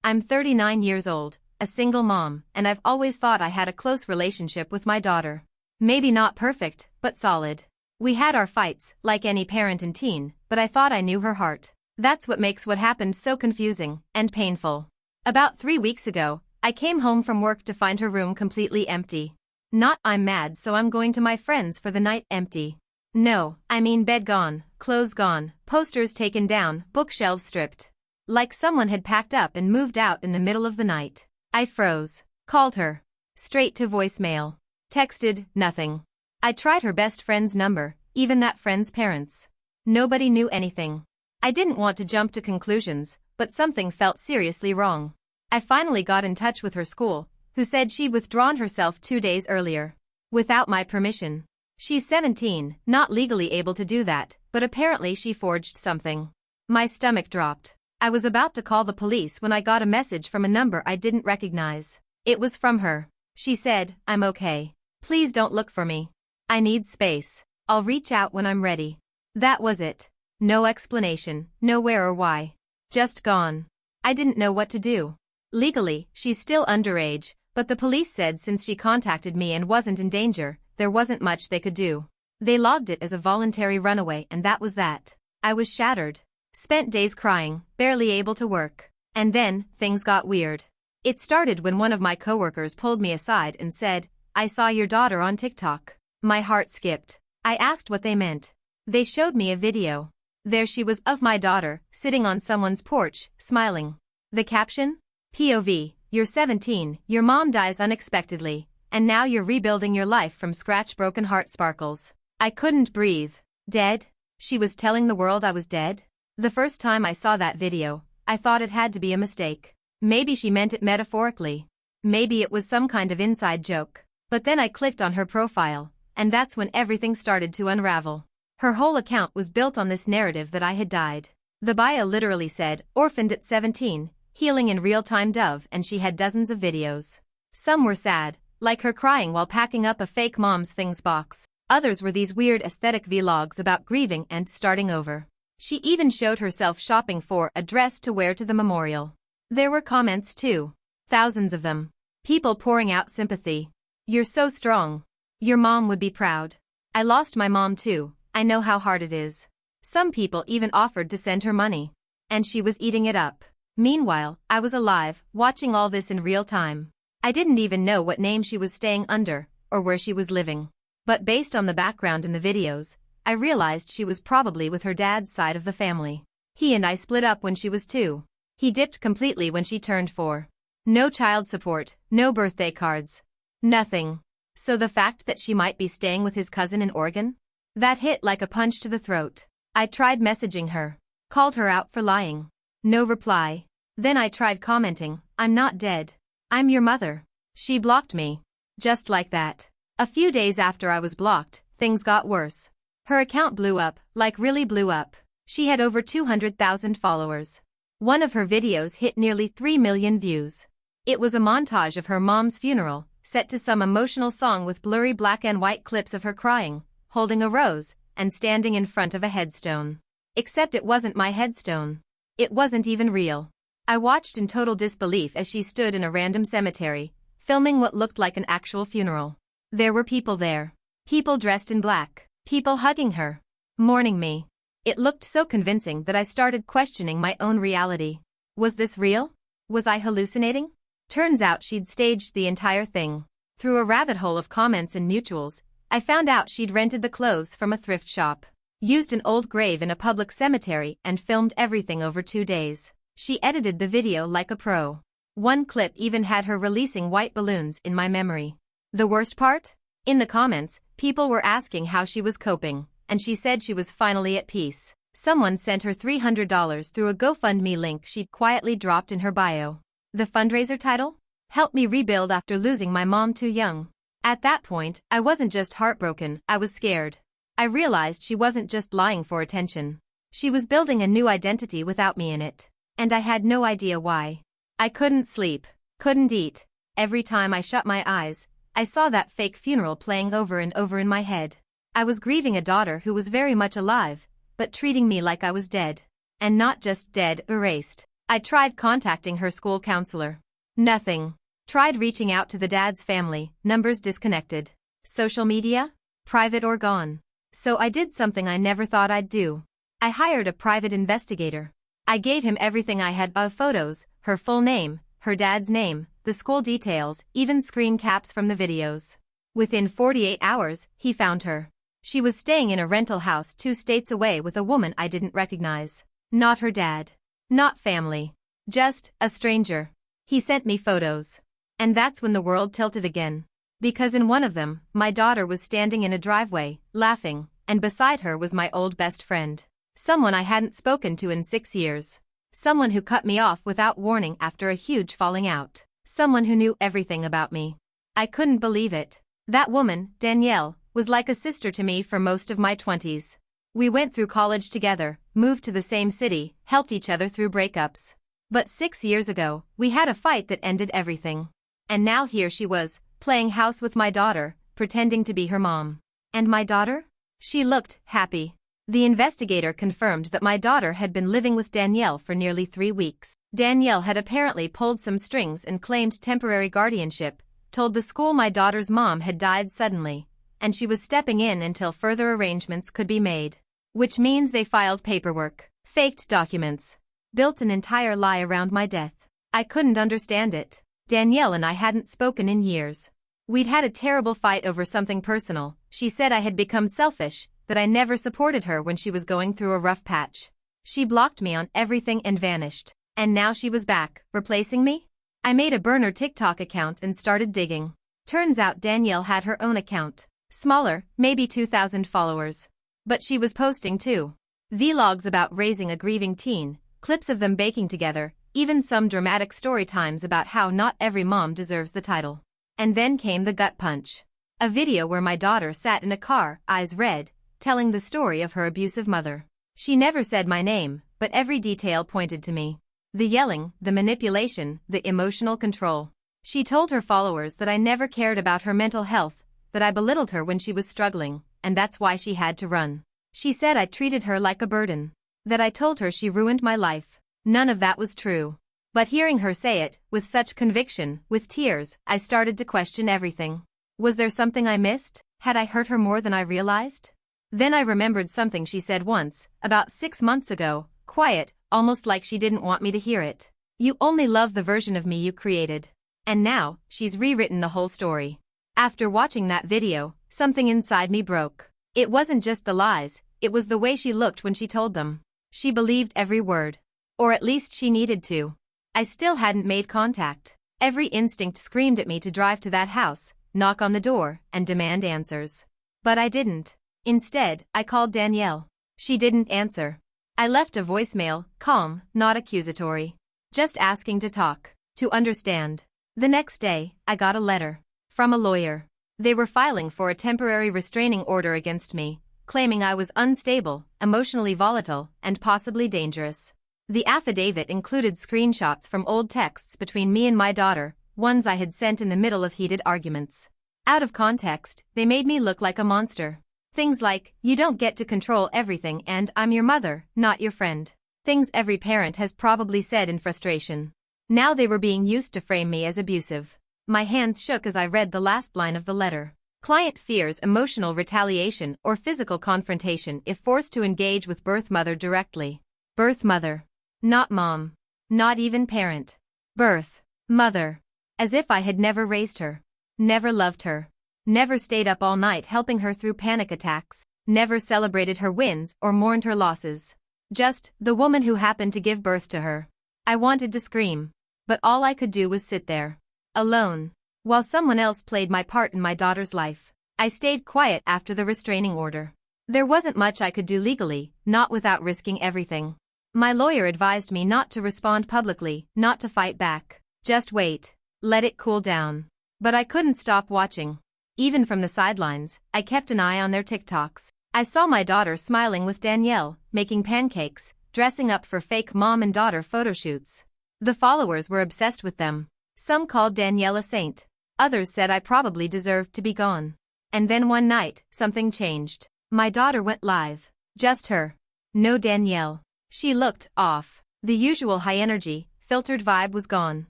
I'm 39 years old, a single mom, and I've always thought I had a close relationship with my daughter. Maybe not perfect, but solid. We had our fights, like any parent and teen, but I thought I knew her heart. That's what makes what happened so confusing and painful. About 3 weeks ago, I came home from work to find her room completely empty. Not "I'm mad so I'm going to my friends for the night" empty. No, I mean bed gone, clothes gone, posters taken down, bookshelves stripped. Like someone had packed up and moved out in the middle of the night. I froze. Called her. Straight to voicemail. Texted, nothing. I tried her best friend's number, even that friend's parents. Nobody knew anything. I didn't want to jump to conclusions, but something felt seriously wrong. I finally got in touch with her school, who said she'd withdrawn herself 2 days earlier. Without my permission. She's 17, not legally able to do that, but apparently she forged something. My stomach dropped. I was about to call the police when I got a message from a number I didn't recognize. It was from her. She said, "I'm okay. Please don't look for me. I need space. I'll reach out when I'm ready." That was it. No explanation, no where or why. Just gone. I didn't know what to do. Legally, she's still underage, but the police said since she contacted me and wasn't in danger, there wasn't much they could do. They logged it as a voluntary runaway and that was that. I was shattered. Spent days crying, barely able to work. And then, things got weird. It started when one of my coworkers pulled me aside and said, "I saw your daughter on TikTok." My heart skipped. I asked what they meant. They showed me a video. There she was of my daughter, sitting on someone's porch, smiling. The caption? POV, "You're 17, your mom dies unexpectedly, and now you're rebuilding your life from scratch." Broken heart sparkles. I couldn't breathe. Dead? She was telling the world I was dead? The first time I saw that video, I thought it had to be a mistake. Maybe she meant it metaphorically. Maybe it was some kind of inside joke. But then I clicked on her profile, and that's when everything started to unravel. Her whole account was built on this narrative that I had died. The bio literally said, "Orphaned at 17, healing in real-time Dove," and she had dozens of videos. Some were sad, like her crying while packing up a fake mom's things box. Others were these weird aesthetic vlogs about grieving and starting over. She even showed herself shopping for a dress to wear to the memorial. There were comments too. Thousands of them. People pouring out sympathy. "You're so strong. Your mom would be proud. I lost my mom too. I know how hard it is." Some people even offered to send her money. And she was eating it up. Meanwhile, I was alive, watching all this in real time. I didn't even know what name she was staying under, or where she was living. But based on the background in the videos, I realized she was probably with her dad's side of the family. He and I split up when she was 2. He dipped completely when she turned 4. No child support, no birthday cards. Nothing. So the fact that she might be staying with his cousin in Oregon? That hit like a punch to the throat. I tried messaging her. Called her out for lying. No reply. Then I tried commenting, "I'm not dead. I'm your mother." She blocked me. Just like that. A few days after I was blocked, things got worse. Her account blew up, like really blew up. She had over 200,000 followers. One of her videos hit nearly 3 million views. It was a montage of her mom's funeral, set to some emotional song with blurry black and white clips of her crying, holding a rose, and standing in front of a headstone. Except it wasn't my headstone. It wasn't even real. I watched in total disbelief as she stood in a random cemetery, filming what looked like an actual funeral. There were people there. People dressed in black. People hugging her. Mourning me. It looked so convincing that I started questioning my own reality. Was this real? Was I hallucinating? Turns out she'd staged the entire thing. Through a rabbit hole of comments and mutuals, I found out she'd rented the clothes from a thrift shop, used an old grave in a public cemetery and filmed everything over 2 days. She edited the video like a pro. One clip even had her releasing white balloons in my memory. The worst part? In the comments, people were asking how she was coping, and she said she was finally at peace. Someone sent her $300 through a GoFundMe link she'd quietly dropped in her bio. The fundraiser title? "Help me rebuild after losing my mom too young." At that point, I wasn't just heartbroken, I was scared. I realized she wasn't just lying for attention. She was building a new identity without me in it. And I had no idea why. I couldn't sleep, couldn't eat. Every time I shut my eyes, I saw that fake funeral playing over and over in my head. I was grieving a daughter who was very much alive, but treating me like I was dead. And not just dead, erased. I tried contacting her school counselor. Nothing. Tried reaching out to the dad's family, numbers disconnected. Social media? Private or gone. So I did something I never thought I'd do. I hired a private investigator. I gave him everything I had of photos, her full name, her dad's name, the school details, even screen caps from the videos. Within 48 hours, he found her. She was staying in a rental house 2 states away with a woman I didn't recognize. Not her dad. Not family. Just a stranger. He sent me photos. And that's when the world tilted again. Because in one of them, my daughter was standing in a driveway, laughing, and beside her was my old best friend. Someone I hadn't spoken to in 6 years. Someone who cut me off without warning after a huge falling out. Someone who knew everything about me. I couldn't believe it. That woman, Danielle, was like a sister to me for most of my 20s. We went through college together, moved to the same city, helped each other through breakups. But 6 years ago, we had a fight that ended everything. And now here she was, playing house with my daughter, pretending to be her mom. And my daughter? She looked happy. The investigator confirmed that my daughter had been living with Danielle for nearly 3 weeks. Danielle had apparently pulled some strings and claimed temporary guardianship, told the school my daughter's mom had died suddenly, and she was stepping in until further arrangements could be made. Which means they filed paperwork, faked documents, built an entire lie around my death. I couldn't understand it. Danielle and I hadn't spoken in years. We'd had a terrible fight over something personal. She said I had become selfish, that I never supported her when she was going through a rough patch. She blocked me on everything and vanished. And now she was back, replacing me? I made a burner TikTok account and started digging. Turns out Danielle had her own account. Smaller, maybe 2,000 followers. But she was posting too. Vlogs about raising a grieving teen, clips of them baking together, even some dramatic story times about how not every mom deserves the title. And then came the gut punch. A video where my daughter sat in a car, eyes red, telling the story of her abusive mother. She never said my name, but every detail pointed to me. The yelling, the manipulation, the emotional control. She told her followers that I never cared about her mental health, that I belittled her when she was struggling, and that's why she had to run. She said I treated her like a burden. That I told her she ruined my life. None of that was true. But hearing her say it, with such conviction, with tears, I started to question everything. Was there something I missed? Had I hurt her more than I realized? Then I remembered something she said once, about 6 months ago, quiet, almost like she didn't want me to hear it. You only love the version of me you created. And now, she's rewritten the whole story. After watching that video, something inside me broke. It wasn't just the lies, it was the way she looked when she told them. She believed every word. Or at least she needed to. I still hadn't made contact. Every instinct screamed at me to drive to that house, knock on the door, and demand answers. But I didn't. Instead, I called Danielle. She didn't answer. I left a voicemail, calm, not accusatory. Just asking to talk, to understand. The next day, I got a letter. From a lawyer. They were filing for a temporary restraining order against me, claiming I was unstable, emotionally volatile, and possibly dangerous. The affidavit included screenshots from old texts between me and my daughter, ones I had sent in the middle of heated arguments. Out of context, they made me look like a monster. Things like, you don't get to control everything and I'm your mother, not your friend. Things every parent has probably said in frustration. Now they were being used to frame me as abusive. My hands shook as I read the last line of the letter. Client fears emotional retaliation or physical confrontation if forced to engage with birth mother directly. Birth mother. Not mom. Not even parent. Birth mother. As if I had never raised her. Never loved her. Never stayed up all night helping her through panic attacks. Never celebrated her wins or mourned her losses. Just the woman who happened to give birth to her. I wanted to scream. But all I could do was sit there. Alone. While someone else played my part in my daughter's life. I stayed quiet after the restraining order. There wasn't much I could do legally, not without risking everything. My lawyer advised me not to respond publicly, not to fight back. Just wait. Let it cool down. But I couldn't stop watching. Even from the sidelines, I kept an eye on their TikToks. I saw my daughter smiling with Danielle, making pancakes, dressing up for fake mom and daughter photo shoots. The followers were obsessed with them. Some called Danielle a saint. Others said I probably deserved to be gone. And then one night, something changed. My daughter went live. Just her. No Danielle. She looked off. The usual high-energy, filtered vibe was gone.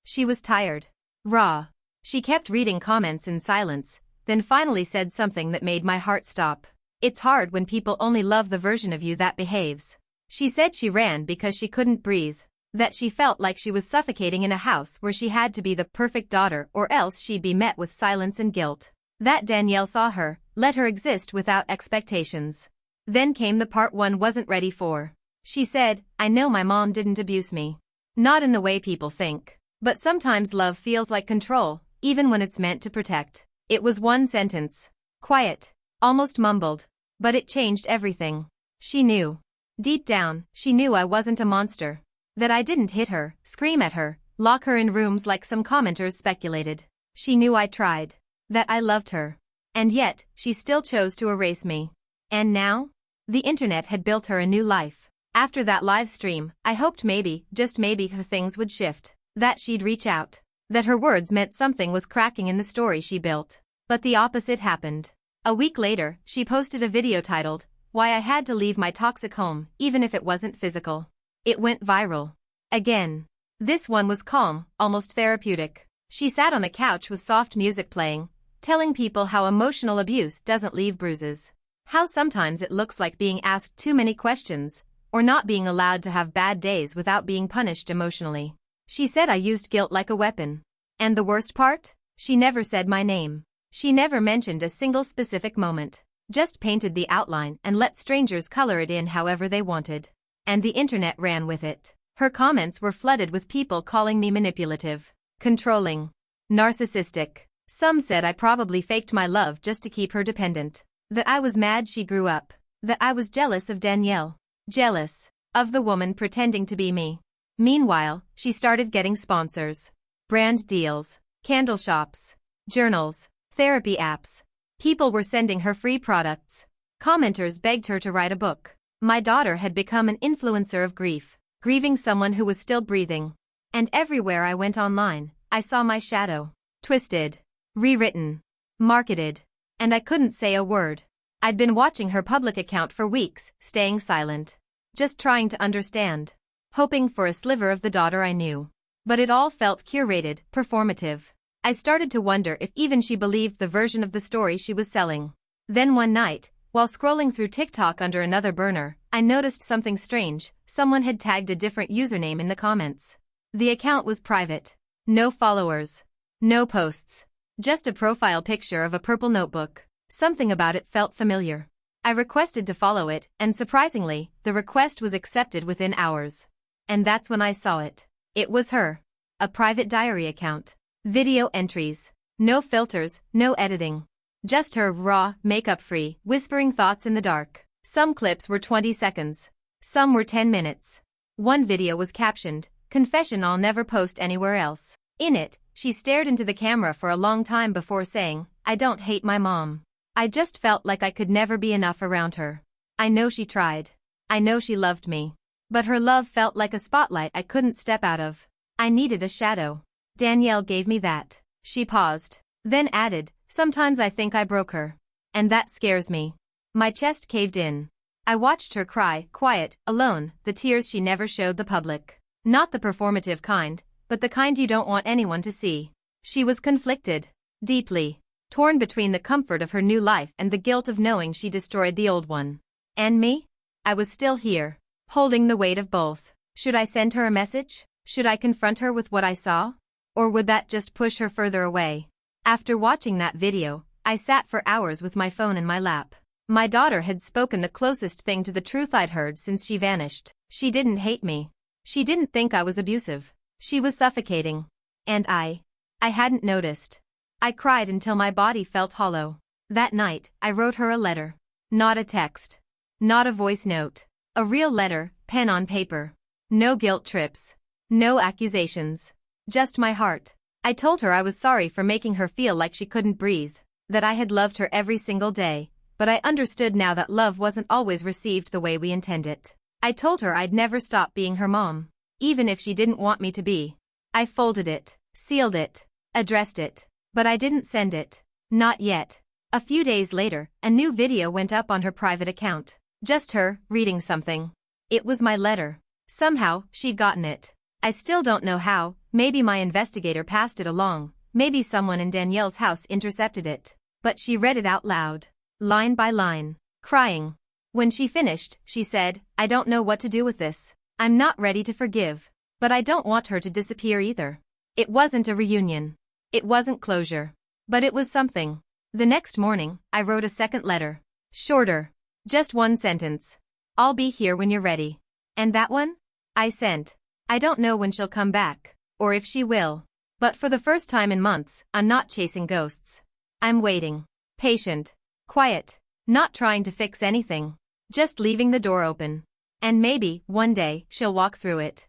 She was tired. Raw. She kept reading comments in silence, then finally said something that made my heart stop. It's hard when people only love the version of you that behaves. She said she ran because she couldn't breathe, that she felt like she was suffocating in a house where she had to be the perfect daughter or else she'd be met with silence and guilt. That Danielle saw her, let her exist without expectations. Then came the part one wasn't ready for. She said, I know my mom didn't abuse me. Not in the way people think. But sometimes love feels like control, even when it's meant to protect. It was one sentence. Quiet. Almost mumbled. But it changed everything. She knew. Deep down, she knew I wasn't a monster. That I didn't hit her, scream at her, lock her in rooms like some commenters speculated. She knew I tried. That I loved her. And yet, she still chose to erase me. And now? The internet had built her a new life. After that live stream, I hoped maybe, just maybe, her things would shift. That she'd reach out. That her words meant something was cracking in the story she built. But the opposite happened. A week later, she posted a video titled, Why I Had to Leave My Toxic Home, Even If It Wasn't Physical. It went viral. Again. This one was calm, almost therapeutic. She sat on a couch with soft music playing, telling people how emotional abuse doesn't leave bruises. How sometimes it looks like being asked too many questions, or not being allowed to have bad days without being punished emotionally. She said I used guilt like a weapon. And the worst part? She never said my name. She never mentioned a single specific moment. Just painted the outline and let strangers color it in however they wanted. And the internet ran with it. Her comments were flooded with people calling me manipulative, controlling, narcissistic. Some said I probably faked my love just to keep her dependent. That I was mad she grew up. That I was jealous of Danielle. Jealous of the woman pretending to be me. Meanwhile, she started getting sponsors, brand deals, candle shops, journals, therapy apps. People were sending her free products. Commenters begged her to write a book. My daughter had become an influencer of grief, grieving someone who was still breathing. And everywhere I went online, I saw my shadow. Twisted, rewritten, marketed. And I couldn't say a word. I'd been watching her public account for weeks, staying silent. Just trying to understand. Hoping for a sliver of the daughter I knew. But it all felt curated, performative. I started to wonder if even she believed the version of the story she was selling. Then one night, while scrolling through TikTok under another burner, I noticed something strange. Someone had tagged a different username in the comments. The account was private. No followers. No posts. Just a profile picture of a purple notebook. Something about it felt familiar. I requested to follow it, and surprisingly, the request was accepted within hours. And that's when I saw it. It was her. A private diary account. Video entries. No filters, no editing. Just her raw, makeup-free, whispering thoughts in the dark. Some clips were 20 seconds. Some were 10 minutes. One video was captioned, Confession I'll never post anywhere else. In it, she stared into the camera for a long time before saying, I don't hate my mom. I just felt like I could never be enough around her. I know she tried. I know she loved me. But her love felt like a spotlight I couldn't step out of. I needed a shadow. Danielle gave me that. She paused. Then added, Sometimes I think I broke her. And that scares me. My chest caved in. I watched her cry, quiet, alone, the tears she never showed the public. Not the performative kind, but the kind you don't want anyone to see. She was conflicted. Deeply. Torn between the comfort of her new life and the guilt of knowing she destroyed the old one. And me? I was still here. Holding the weight of both. Should I send her a message? Should I confront her with what I saw? Or would that just push her further away? After watching that video, I sat for hours with my phone in my lap. My daughter had spoken the closest thing to the truth I'd heard since she vanished. She didn't hate me. She didn't think I was abusive. She was suffocating. And I hadn't noticed. I cried until my body felt hollow. That night, I wrote her a letter. Not a text. Not a voice note. A real letter, pen on paper. No guilt trips. No accusations. Just my heart. I told her I was sorry for making her feel like she couldn't breathe. That I had loved her every single day. But I understood now that love wasn't always received the way we intend it. I told her I'd never stop being her mom. Even if she didn't want me to be. I folded it. Sealed it. Addressed it. But I didn't send it. Not yet. A few days later, a new video went up on her private account. Just her, reading something. It was my letter. Somehow, she'd gotten it. I still don't know how, maybe my investigator passed it along, maybe someone in Danielle's house intercepted it. But she read it out loud, line by line, crying. When she finished, she said, I don't know what to do with this. I'm not ready to forgive. But I don't want her to disappear either. It wasn't a reunion. It wasn't closure. But it was something. The next morning, I wrote a second letter. Shorter. Just one sentence. I'll be here when you're ready. And that one? I sent. I don't know when she'll come back, or if she will. But for the first time in months, I'm not chasing ghosts. I'm waiting. Patient. Quiet. Not trying to fix anything. Just leaving the door open. And maybe, one day, she'll walk through it.